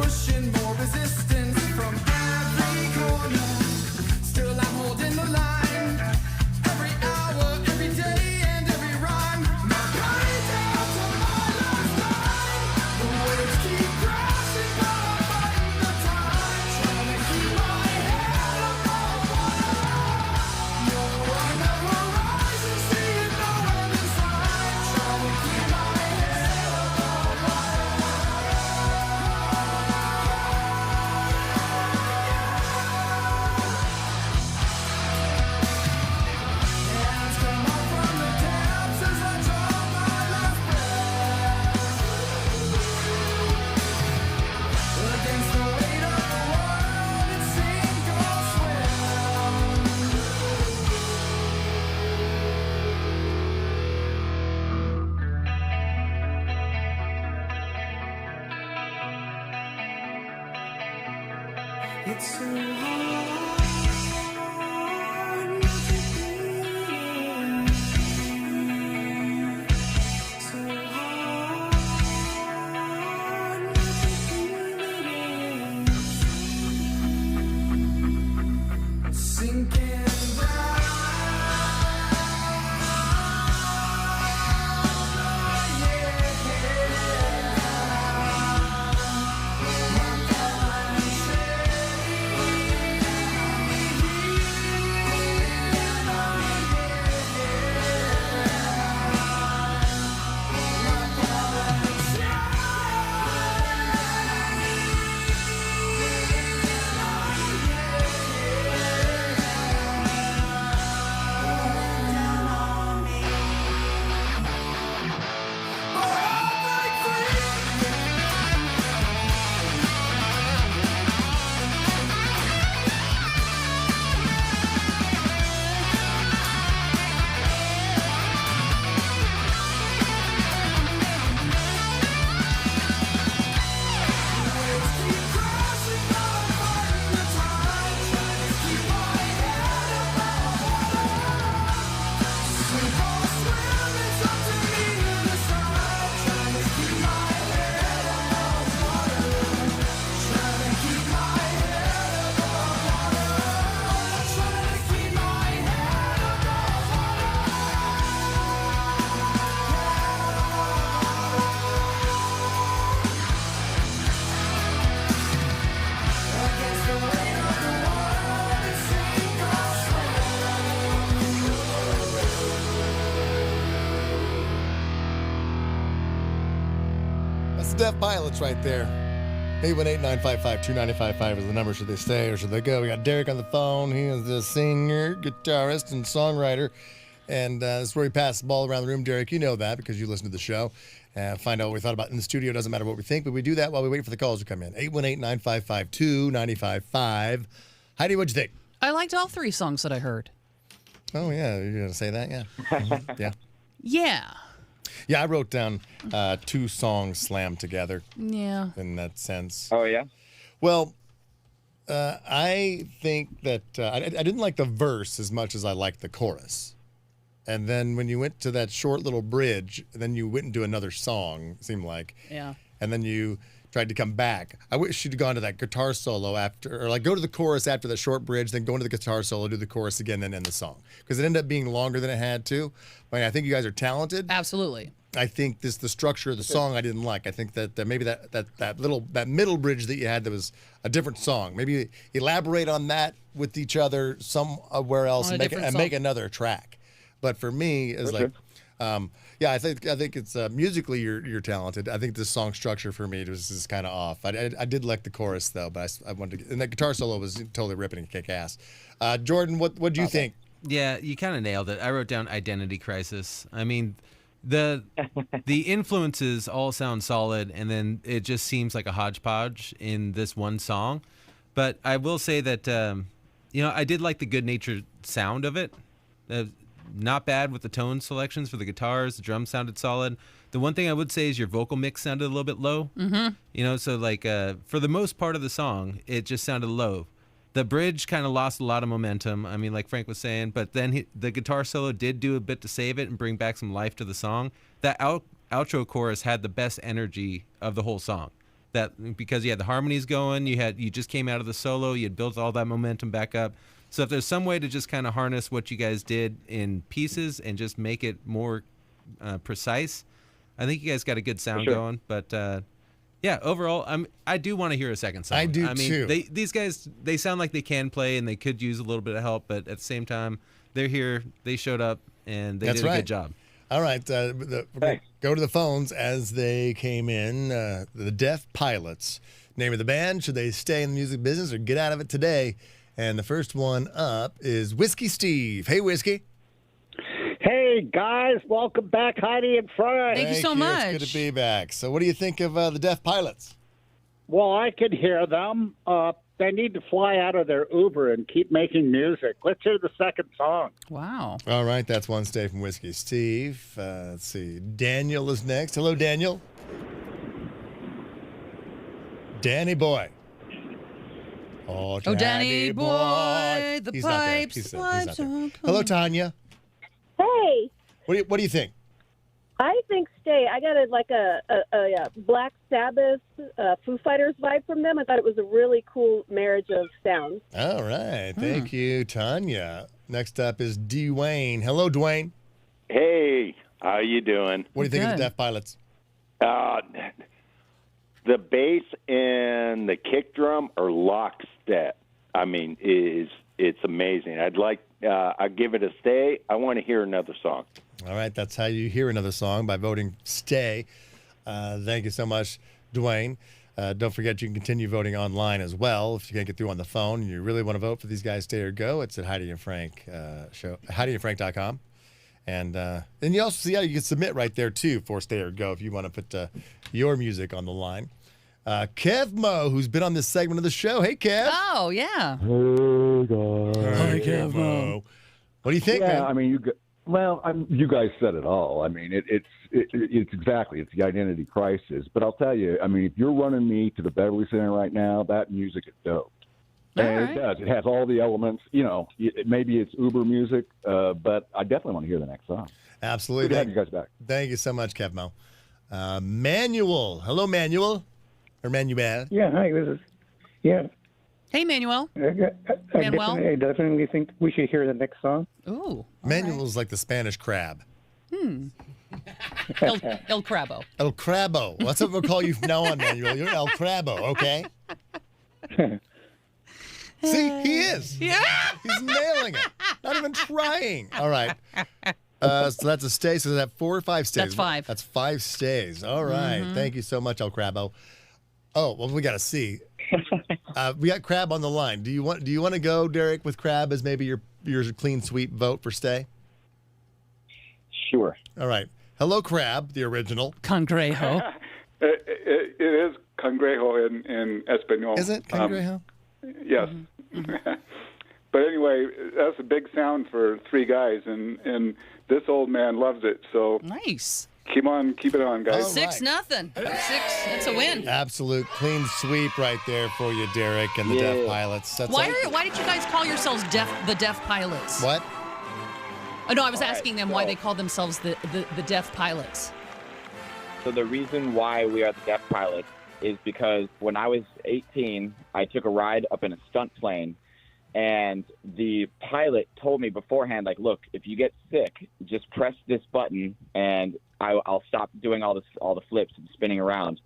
pushing more resistance from every corner. Still I'm holding the line. Every hour, every day, and every rhyme. My courage out to my last line. The waves keep crashing, but I'm fighting the tide. Trying to keep my head above water. No, I never rise and see it, no end in sight. Trying to keep my head above water. Hands come up from the depths as I draw my last breath. Against the weight of the world, it's sink or swim. It's so hard not to breathe. So hard not to breathe. Sinking That's the Deaf Pilots right there. 818-955-2955 is the number. Should they stay or should they go? We got Derek on the phone. He is the singer, guitarist, and songwriter. And this is where we pass the ball around the room. Derek, you know that because you listen to the show. Find out what we thought about in the studio. Doesn't matter what we think, but we do that while we wait for the calls to come in. 818-955-2955. Heidi, what'd you think? I liked all three songs that I heard. Oh, yeah. You're going to say that? Yeah. Mhm. Yeah. Yeah. Yeah, I wrote down two songs slammed together. Yeah. In that sense. Oh, yeah? Well, I think that I didn't like the verse as much as I liked the chorus. And then when you went to that short little bridge, then you went into another song, it seemed like. Yeah. And then you tried to come back. I wish she'd gone to that guitar solo after, or like go to the chorus after the short bridge, then go into the guitar solo, do the chorus again, then end the song. Because it ended up being longer than it had to. I mean, I think you guys are talented. Absolutely. I think the structure of the song I didn't like. I think that maybe that middle bridge that you had that was a different song. Maybe elaborate on that with each other somewhere else and make another track. But for me, it's like, yeah, I think it's musically you're talented. I think the song structure for me is kind of off. I did like the chorus though, but I wanted to, and that guitar solo was totally ripping and kick ass. Jordan, what do you think? Yeah, you kind of nailed it. I wrote down identity crisis. I mean, the influences all sound solid, and then it just seems like a hodgepodge in this one song. But I will say that I did like the good-natured sound of it. Not bad with the tone selections for the guitars. The drums sounded solid. The one thing I would say is your vocal mix sounded a little bit low. Mm-hmm. So like for the most part of the song, it just sounded low. The bridge kind of lost a lot of momentum. I mean, like Frank was saying, but then the guitar solo did do a bit to save it and bring back some life to the song. That outro chorus had the best energy of the whole song. that because you had the harmonies going, you just came out of the solo, you had built all that momentum back up. So if there's some way to just kind of harness what you guys did in pieces and just make it more precise, I think you guys got a good sound going. But yeah, overall, I do want to hear a second song. I do too. These guys, they sound like they can play and they could use a little bit of help, but at the same time, they're here, they showed up, and they did a good job. All right, go to the phones as they came in. The Deaf Pilots. Name of the band, should they stay in the music business or get out of it today? And the first one up is Whiskey Steve. Hey, Whiskey. Hey, guys. Welcome back, Heidi and Frank. Thank you so much. It's good to be back. So what do you think of the Deaf Pilots? Well, I could hear them. They need to fly out of their Uber and keep making music. Let's hear the second song. Wow. All right, that's one stay from Whiskey Steve. Let's see. Daniel is next. Hello, Daniel. Danny boy. Oh, Danny boy, the He's not there. pipes. He's not there. Hello, Tanya. Hey, What do you think? I think stay. I got a Black Sabbath, Foo Fighters vibe from them. I thought it was a really cool marriage of sounds. All right. Thank you, Tanya. Next up is Dwayne. Hello, Dwayne. Hey, how you doing? What do you think of the Deaf Pilots? The bass and the kick drum are lockstep. I mean, it's amazing. I'd give it a stay. I want to hear another song. All right, that's how you hear another song, by voting stay. Thank you so much, Dwayne. Don't forget you can continue voting online as well if you can't get through on the phone and you really want to vote for these guys, stay or go. It's at Heidi and Frank show, HeidiandFrank.com. And then you also see how you can submit right there, too, for stay or go if you want to put your music on the line. Kev Mo, who's been on this segment of the show. Hey, Kev. Oh, yeah. Hey, guys. Hi, Kev Mo. What do you think, man? I mean, you guys said it all. I mean, it's the identity crisis. But I'll tell you, I mean, if you're running me to the Beverly Center right now, that music is dope. And it does. It has all the elements. You know, maybe it's Uber music, but I definitely want to hear the next song. Absolutely. Good to have you guys back. Thank you so much, Kev Mo. Manuel. Hello, Manuel. Or Manuel. Yeah, hi. This is, yeah. Hey, Manuel. I definitely think we should hear the next song. Ooh. Manuel's like the Spanish crab. El Crabo. El Crabo. Well, that's what we'll call you from now on, Manuel. You're El Crabo, okay? See, he is. Yeah. He's nailing it. Not even trying. All right. So that's a stay. So is that 4 or 5 stays? That's 5. That's 5 stays. All right. Thank you so much, El Crabo. Oh, well, we got to see. We got Crab on the line. Do you want to go, Derek, with Crab as maybe your clean sweep vote for stay? Sure. All right. Hello, Crab, the original. Cangrejo. It is cangrejo in Espanol. Is it cangrejo? Yes. But anyway, that's a big sound for 3 guys, and this old man loves it. So nice. Keep it on, guys. 6-0. 6. That's a win. Absolute clean sweep right there for you, Derek, and the Deaf Pilots. That's why did you guys call yourselves the Deaf Pilots? What? Oh, no, I was asking them why they call themselves the Deaf Pilots. So the reason why we are the Deaf Pilots is because when I was 18, I took a ride up in a stunt plane, and the pilot told me beforehand, like, look, if you get sick, just press this button, and I'll stop doing all the flips and spinning around.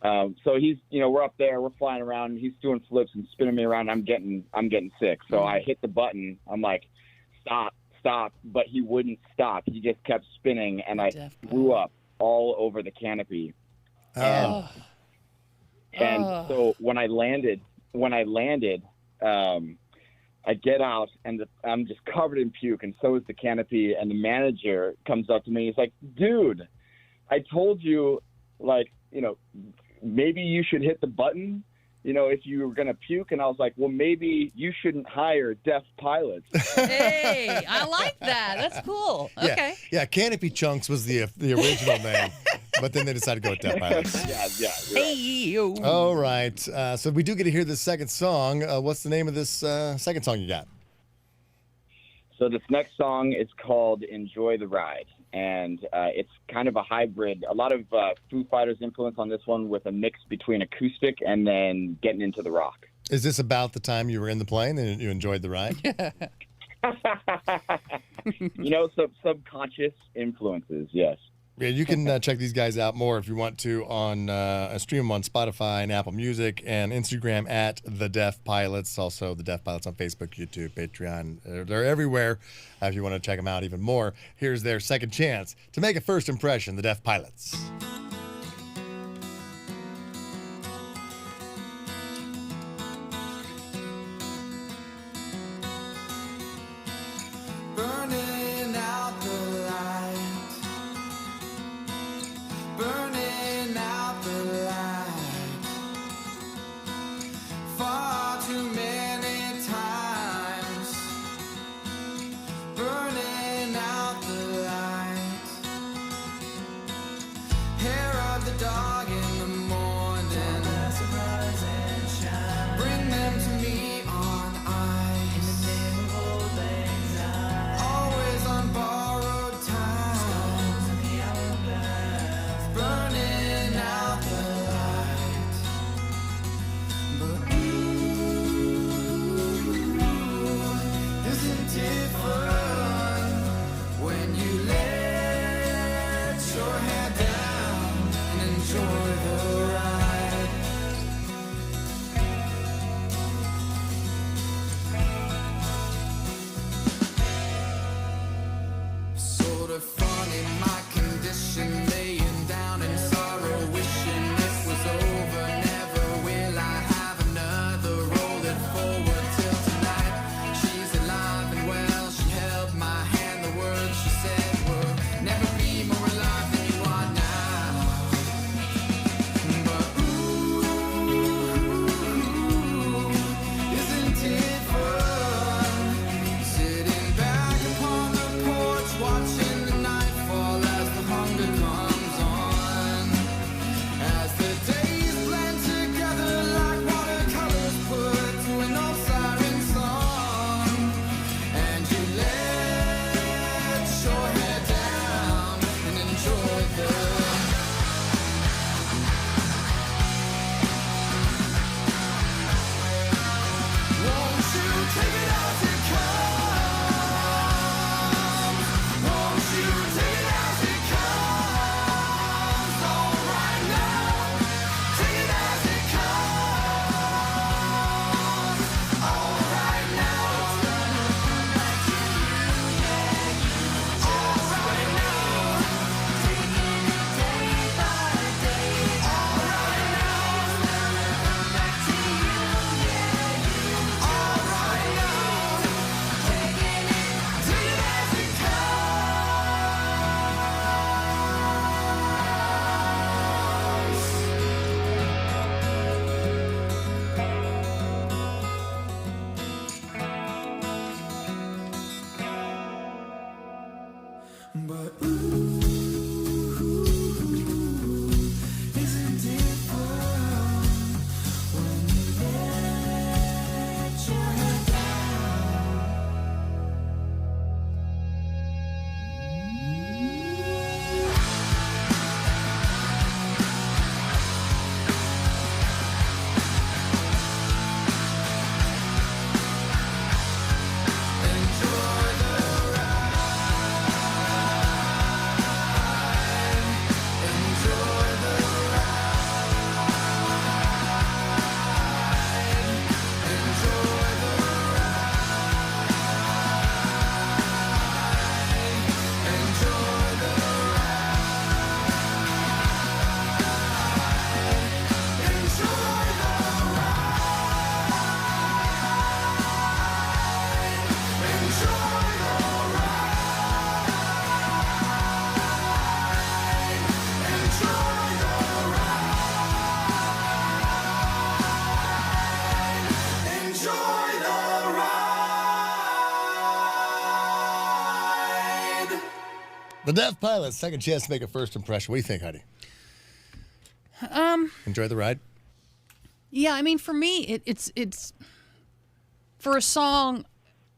So he's, we're up there, we're flying around, and he's doing flips and spinning me around. And I'm getting sick. So I hit the button. I'm like, stop, but he wouldn't stop. He just kept spinning, and I threw up all over the canopy. And so when I landed, I get out, and I'm just covered in puke, and so is the canopy. And the manager comes up to me. He's like, dude, I told you, maybe you should hit the button, if you were going to puke. And I was like, well, maybe you shouldn't hire deaf pilots. Hey, I like that. That's cool. Okay. Yeah, Canopy Chunks was the original name, but then they decided to go with Deaf Pilots. Yeah. Hey. All right. So we do get to hear the second song. What's the name of this second song you got? So this next song is called Enjoy the Ride. and it's kind of a hybrid. A lot of Foo Fighters influence on this one with a mix between acoustic and then getting into the rock. Is this about the time you were in the plane and you enjoyed the ride? Subconscious influences, yes. Yeah, you can check these guys out more if you want to on stream them on Spotify and Apple Music and Instagram at The Deaf Pilots. Also, The Deaf Pilots on Facebook, YouTube, Patreon. They're everywhere if you want to check them out even more. Here's their second chance to make a first impression, The Deaf Pilots. Burning out the light, burning out the light. Far too many times, burning out the light. Hair of the dog in the morning, bring them to me on ice. Always on borrowed time, burning out the light. But isn't it fun when you let your head down and enjoy the ride? Sort of funny, my condition, laying down in sorrow, wishing it was over. Never will I have another. Roll it forward till tonight. She's alive and well. She held my hand. The words she said were, never be more alive than you are now. But isn't it fun sitting back upon the porch, watching the night fall as the hunger comes on, as the days blend together like watercolors put to an old siren song, and you let your head down and enjoy the. Won't you take it as it comes? Won't you take it as it comes? All right now, take it as it comes. All right now, all right now, taking it day by day. All right now, come back to you, all right now, taking it as it comes. But isn't it fun when you let your head The Deaf Pilots, second chance to make a first impression. What do you think, Heidi? Enjoy the ride? Yeah, I mean, for me, it's for a song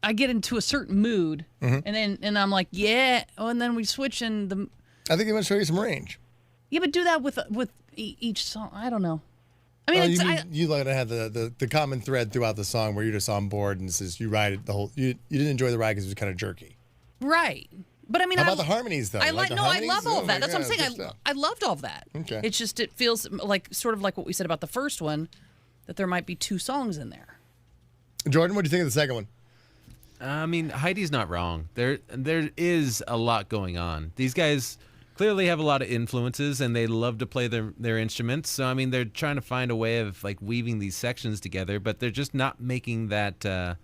I get into a certain mood, Mhm. and I'm like, yeah. Oh, and then we switch and the. I think I'm going to show you some range. Yeah, but do that with each song. I don't know. I mean, you like to have the common thread throughout the song where you're just on board and says you ride it the whole. You didn't enjoy the ride because it was kind of jerky. right. But I mean, How about the harmonies though? I You like the I harmonies? love all Oh of my that. That's what I'm God, saying. good stuff. I loved all of that. Okay. It's just it feels like sort of like what we said about the first one, that there might be 2 songs in there. Jordan, what do you think of the second one? I mean, Heidi's not wrong. There is a lot going on. These guys clearly have a lot of influences, and they love to play their instruments. So I mean, they're trying to find a way of like weaving these sections together, but they're just not making that. They're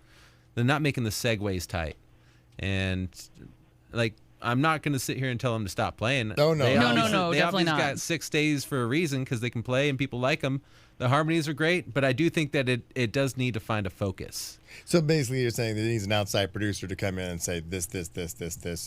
not making the segues tight, and like. I'm not going to sit here and tell them to stop playing. No, No, They definitely obviously not. got 6 days for a reason because they can play and people like them. The harmonies are great, but I do think that it does need to find a focus. So basically, you're saying that it needs an outside producer to come in and say this,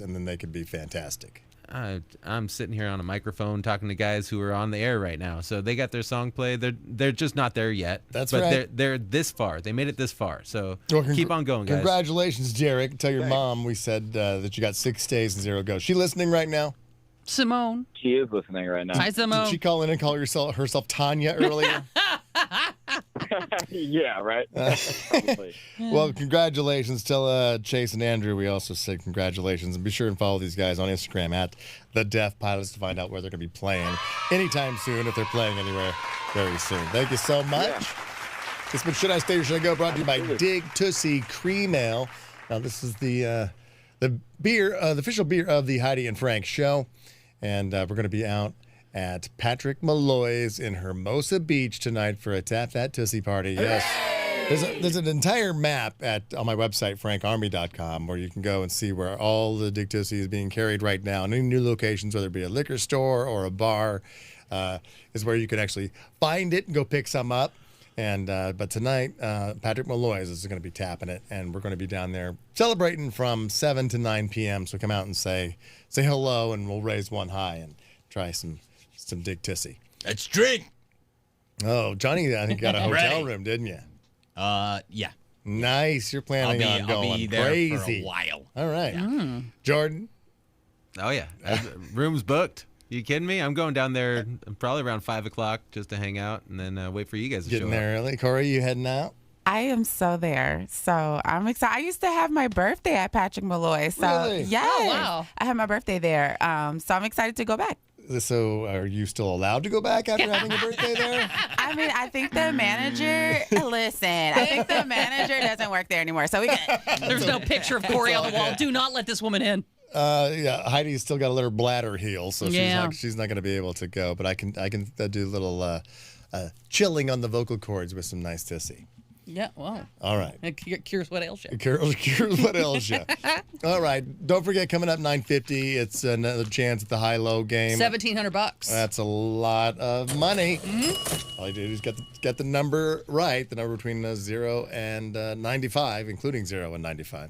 and then they could be fantastic. I'm sitting here on a microphone talking to guys who are on the air right now, so they got their song played. They're just not there yet. That's but right. They're this far. They made it this far. So Well, keep on going, guys. Congratulations, Jarek. Tell your mom we said that you got 6 days and 0 goes. She listening right now? Simone. She is listening right now. Hi, Simone. Did she call in and call herself Tanya earlier? Yeah, right. Well, congratulations. Tell Chase and Andrew we also said congratulations. And be sure and follow these guys on Instagram at The Deaf Pilots to find out where they're going to be playing anytime soon, if they're playing anywhere very soon. Thank you so much. Yeah. It's been Should I Stay or Should I Go? Brought to you by Dig Tussie Cream Ale. Now, this is the beer, the official beer of the Heidi and Frank show. And we're going to be out at Patrick Malloy's in Hermosa Beach tonight for a Tap That Tussie party. Yes. There's an entire map on my website, frankarmy.com, where you can go and see where all the Dig Tussie is being carried right now. And any new locations, whether it be a liquor store or a bar, is where you can actually find it and go pick some up. And but tonight, Patrick Malloy's is going to be tapping it, and we're going to be down there celebrating from 7 to 9 p.m. So come out and say hello, and we'll raise one high and try some Dig Tussie. Let's drink. Oh, Johnny, I think got a hotel room, didn't you? Yeah. Nice. You're planning on going I'll be there crazy for a while. All right, Jordan. Oh yeah, room's booked. You kidding me? I'm going down there probably around 5 o'clock just to hang out and then wait for you guys to Getting show there up. early. Corey, you heading out? I am so there. So I'm excited. I used to have my birthday at Patrick Malloy. So Really? yes, Oh, wow. I had my birthday there. So I'm excited to go back. So are you still allowed to go back after having your birthday there? I mean, I think the manager, I think the manager doesn't work there anymore. So we can. There's no picture of Corey on the wall. Do not let this woman in. Yeah, Heidi's still got to let her bladder heal, so Yeah. she's not going to be able to go. But I can do a little chilling on the vocal cords with some nice Tussie. Yeah, well. All right. It cures what ails you. Cures what ails you. All right. Don't forget, coming up 9:50, it's another chance at the high-low game. $1,700. That's a lot of money. Mm-hmm. All you do is get the number right, the number between 0 and 95, including 0 and 95.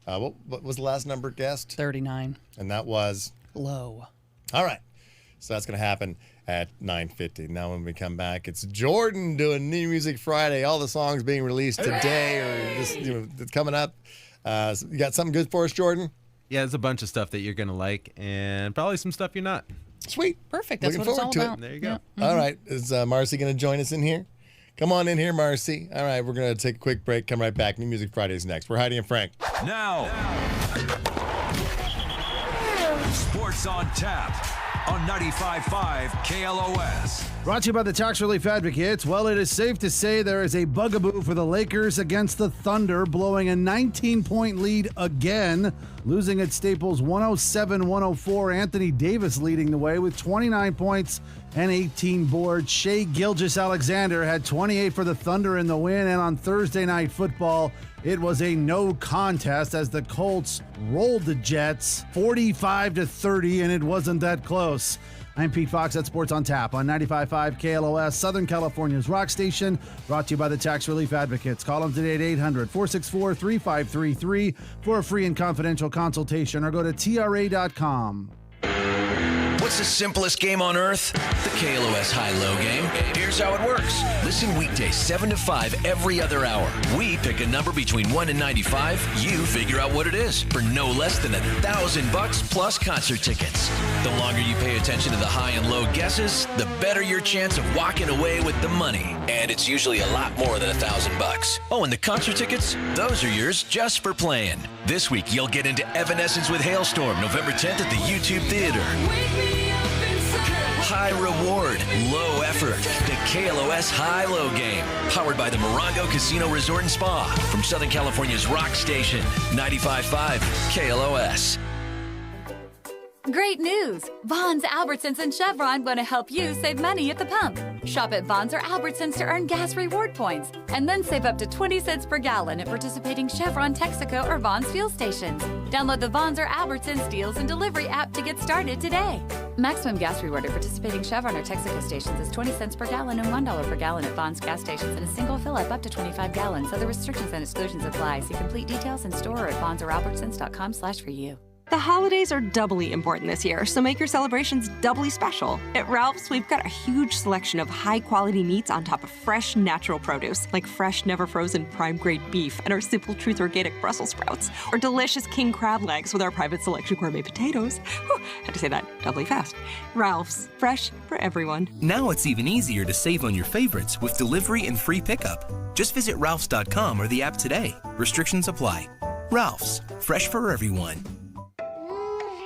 What was the last number guessed? 39. And that was? Low. All right. So that's going to happen at 9:50. Now when we come back, it's Jordan doing New Music Friday. All the songs being released today or just it's coming up. So you got something good for us, Jordan? Yeah, there's a bunch of stuff that you're gonna like, and probably some stuff you're not. Sweet. Perfect. That's Looking what it's all forward to about. it. There you go. Yeah. Mm-hmm. All right. Is Marcy going to join us in here? Come on in here, Marcy. All right, we're going to take a quick break. Come right back. New Music Fridays next. We're Heidi and Frank. Now, Sports on Tap on 95.5 KLOS. Brought to you by the Tax Relief Advocates. Well, it is safe to say there is a bugaboo for the Lakers against the Thunder, blowing a 19-point lead again, losing at Staples 107-104. Anthony Davis leading the way with 29 points and 18 boards. Shai Gilgeous-Alexander had 28 for the Thunder in the win, and on Thursday Night Football, it was a no contest as the Colts rolled the Jets 45-30, and it wasn't that close. I'm Pete Fox at Sports on Tap on 95.5 KLOS, Southern California's rock station, brought to you by the Tax Relief Advocates. Call them today at 800-464-3533 for a free and confidential consultation, or go to TRA.com. What's the simplest game on earth? The KLOS high-low game. Here's how it works. Listen weekdays 7 to 5 every other hour. We pick a number between 1 and 95. You figure out what it is for no less than $1,000 plus concert tickets. The longer you pay attention to the high and low guesses, the better your chance of walking away with the money. And it's usually a lot more than $1,000. Oh, and the concert tickets? Those are yours just for playing. This week, you'll get into Evanescence with Hailstorm, November 10th at the YouTube Theater. High reward, low effort. The KLOS High-Low Game. Powered by the Morongo Casino Resort and Spa. From Southern California's Rock Station, 95.5 KLOS. Great news! Vons, Albertsons, and Chevron want to help you save money at the pump. Shop at Vons or Albertsons to earn gas reward points, and then save up to 20 cents per gallon at participating Chevron, Texaco, or Vons fuel stations. Download the Vons or Albertsons Deals and Delivery app to get started today. Maximum gas reward at participating Chevron or Texaco stations is 20 cents per gallon and $1 per gallon at Vons gas stations in a single fill-up up to 25 gallons. Other restrictions and exclusions apply. See complete details in store or at vonsoralbertsons.com/for-you. The holidays are doubly important this year, so make your celebrations doubly special. At Ralph's, we've got a huge selection of high-quality meats on top of fresh, natural produce, like fresh, never-frozen prime-grade beef and our Simple Truth organic Brussels sprouts, or delicious king crab legs with our private selection gourmet potatoes. Whew, had to say that doubly fast. Ralph's, fresh for everyone. Now it's even easier to save on your favorites with delivery and free pickup. Just visit ralphs.com or the app today. Restrictions apply. Ralph's, fresh for everyone.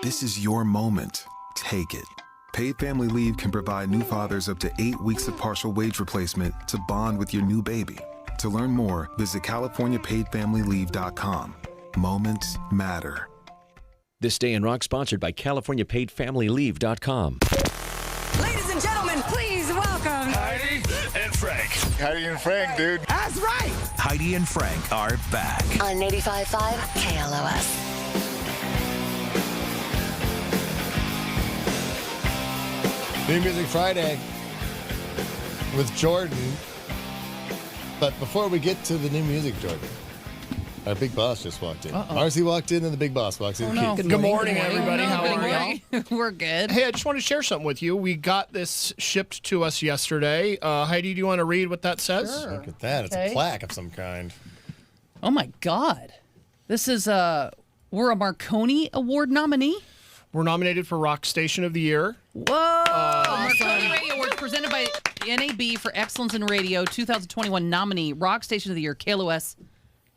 This is your moment. Take it. Paid family leave can provide new fathers up to 8 weeks of partial wage replacement to bond with your new baby. To learn more, visit CaliforniaPaidFamilyLeave.com. Moments matter. This Day in Rock sponsored by CaliforniaPaidFamilyLeave.com. Ladies and gentlemen, please welcome Heidi and Frank. Heidi and Frank, dude. That's right. Heidi and Frank are back. On 85.5 KLOS. New Music Friday with Jordan. But before we get to the new music, Jordan, our big boss just walked in. Marcy walked in and the big boss walks in. Good morning, everybody. How are you? We're good. Hey, I just want to share something with you. We got this shipped to us yesterday. Heidi, do you want to read what that says? Sure. Look at that. It's a plaque of some kind. Oh, my God. This is, we're a Marconi Award nominee. We're nominated for Rock Station of the Year. Whoa! Marconi Radio Awards presented by NAB for Excellence in Radio 2021 nominee, Rock Station of the Year, KLOS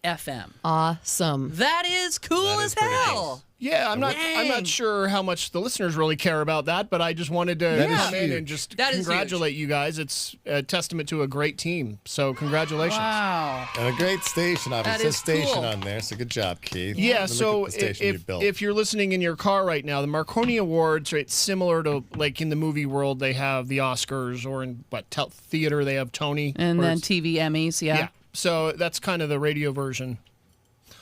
FM. Awesome. That is cool as hell. Yeah, I'm not sure how much the listeners really care about that, but I just wanted to come in and just congratulate you guys. It's a testament to a great team. So congratulations. Wow. And a great station, obviously. That It says is station cool. on there, so good job, Keith. Yeah, Look so at the station you built. if you're listening in your car right now, the Marconi Awards, it's similar to, like, in the movie world, they have the Oscars, or in theater, they have Tony. And then TV Emmys, yeah. So that's kind of the radio version.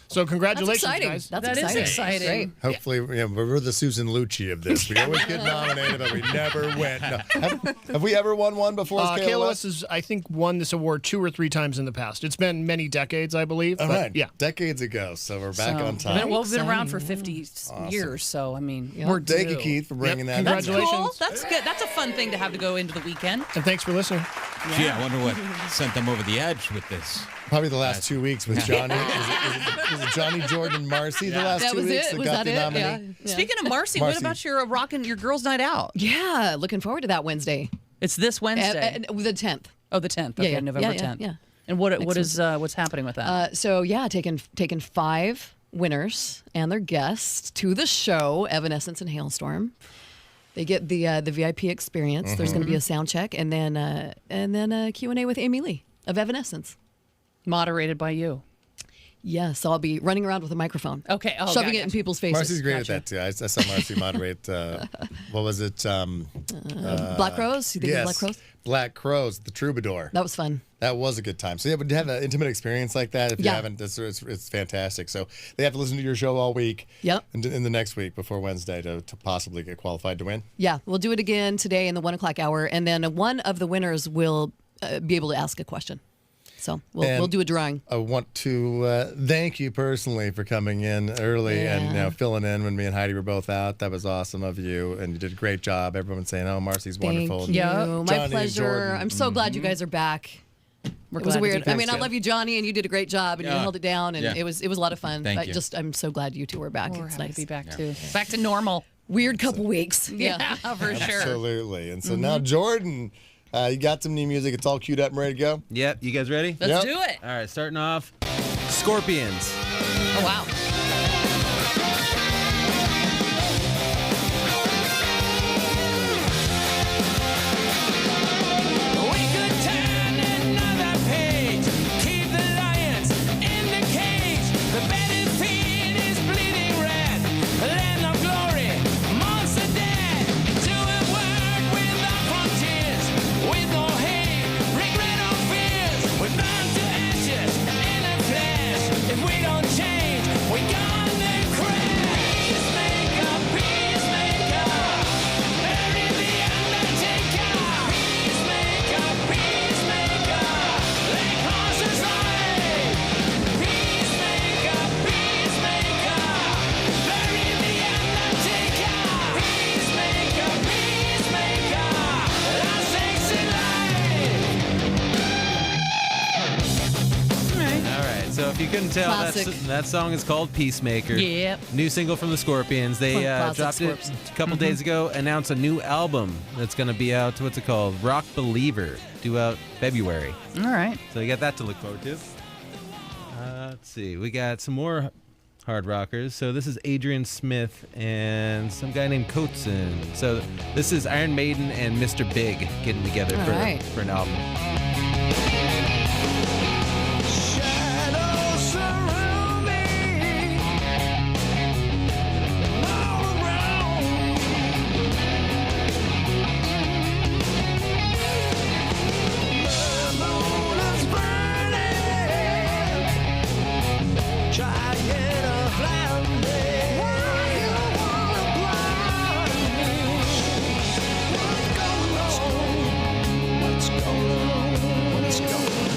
So congratulations, guys. That is exciting. Hopefully, we're the Susan Lucci of this. We always get nominated, but we never win. No. Have we ever won one before? KLOS has, I think, won this award 2 or 3 times in the past. It's been many decades, I believe. All but right. Yeah. Decades ago, so we're back on top. We've been around for 50 years, so, I mean, we're due. Thank you, Keith, for bringing that. Congratulations. That's cool. That's good. That's a fun thing to have to go into the weekend. And thanks for listening. Gee, I wonder what sent them over the edge with this. Probably the last 2 weeks with Johnny. Was it Johnny, Jordan, and Marcy the last 2 weeks that got the nominee? Yeah. Speaking of Marcy, what about your rockin' your girls' night out? Yeah, looking forward to that Wednesday. It's this Wednesday. The 10th. Oh, the 10th. Okay, November 10th. Yeah. And what's happening with that? Taking 5 winners and their guests to the show, Evanescence and Hailstorm. They get the VIP experience. There's going to be a sound check and then a Q&A with Amy Lee of Evanescence. Moderated by you. Yes, I'll be running around with a microphone. Okay. Shoving it in people's faces. Marcy's great at that, too. I saw Marcy moderate, what was it? Black Crows? You think of Black Crows? Black Crows, the Troubadour. That was fun. That was a good time. So, but to have an intimate experience like that, if you haven't, it's fantastic. So they have to listen to your show all week. Yep. And in the next week before Wednesday to possibly get qualified to win. Yeah, we'll do it again today in the 1 o'clock hour. And then one of the winners will be able to ask a question. So we'll do a drawing. I want to thank you personally for coming in early and filling in when me and Heidi were both out. That was awesome of you, and you did a great job. Everyone's saying, "Oh, Marcy's wonderful." Thank you. My pleasure. I'm so glad you guys are back. It was weird. I mean, I love you, Johnny, and you did a great job, and you held it down, and it was a lot of fun. Thank you. I'm so glad you two are back. We're It's happy nice to be back too. Back to normal. Weird couple weeks. Yeah, for sure. Absolutely. And so now, Jordan, you got some new music. It's all queued up and ready to go. Yep. You guys ready? Let's do it. All right. Starting off, Scorpions. Oh wow. We could turn another page, keep the lions in the cage. The battlefield is bleeding red, the land of glory, monster dead. To a world without frontiers, with no hate, regret or fears. We burn to ashes in a flash. If we don't change, we gonna crash. Peacemaker, peacemaker, bury the undertaker. Peacemaker, peacemaker, like horses away. Peacemaker, peacemaker, bury the undertaker. Peacemaker, peacemaker, last exit All right. So if you couldn't tell, Classic. that song is called Peacemaker. Yep. New single from the Scorpions. They Classic dropped it Scorps. a couple days ago. Announced a new album that's going to be out. What's it called? Rock Believer. Due out February. All right. So you got that to look forward to. Let's see. We got some more hard rockers. So this is Adrian Smith and some guy named Coatzin. So this is Iron Maiden and Mr. Big getting together All right. for an album. shadows surround me, all around. The moon is burning, trying to blind me. Why you wanna blind me? What's going on? What's going on? What's going on?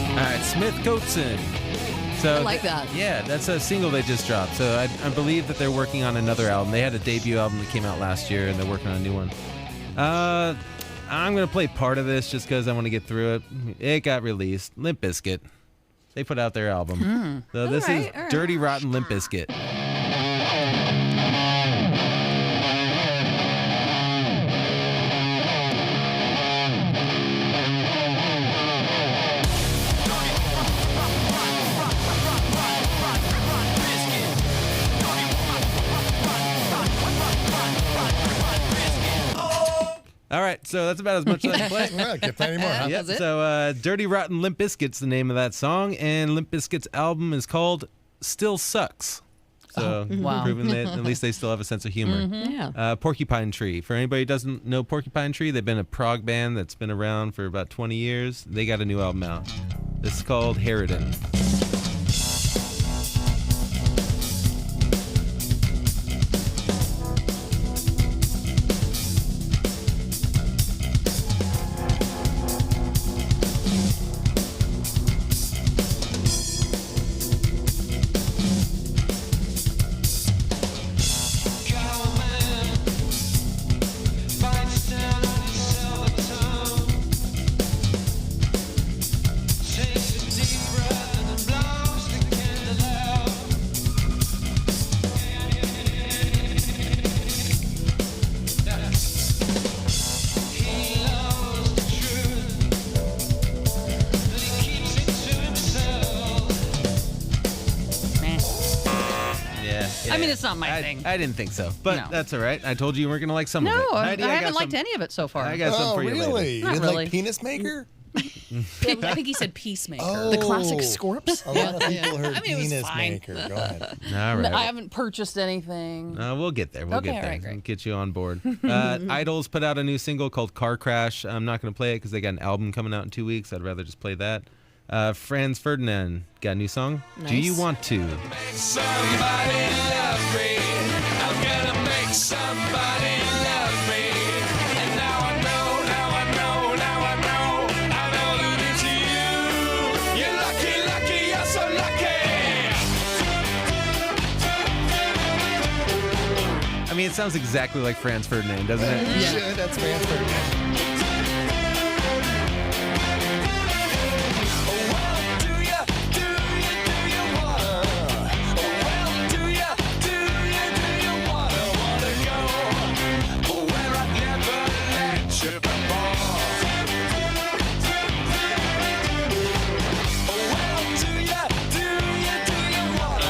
All right, Smith Coatzin. So I like that. Yeah, that's a single they just dropped. So I believe that they're working on another album. They had a debut album that came out last year, and they're working on a new one. I'm gonna play part of this just because I want to get through it. It got released. Limp Bizkit. They put out their album. So this is all right. Dirty Rotten Limp Bizkit. All right, so that's about as much as I can play. Well, can't play anymore, huh? Yeah, so Dirty Rotten Limp Bizkit's the name of that song, and Limp Bizkit's album is called Still Sucks. So wow. proving that at least they still have a sense of humor. Yeah. Porcupine Tree. For anybody who doesn't know Porcupine Tree, they've been a prog band that's been around for about 20 years. They got a new album out. This is called Harridan. Takes a deep breath. I mean, it's not my thing. I didn't think so, but that's all right. I told you weren't going to like some of it. No, I Heidi, haven't liked any of it so far. I got some for you later. Really? You didn't like Penis Maker? I think he said Peacemaker. Oh. The classic Scorps. A lot of people heard I mean, it was Penis fine. Maker. Go ahead. All right. I haven't purchased anything. We'll get there. We'll Okay, get there. all right, great. We'll get you on board. Idols put out a new single called Car Crash. I'm not going to play it because they got an album coming out in 2 weeks. I'd rather just play that. Franz Ferdinand got a new song. Nice. Do You Want To? Somebody love me. I'm gonna make somebody love me. And now I know that it's you. You're lucky, you're so lucky. I mean, it sounds exactly like Franz Ferdinand, doesn't it? Yeah, that's Franz Ferdinand.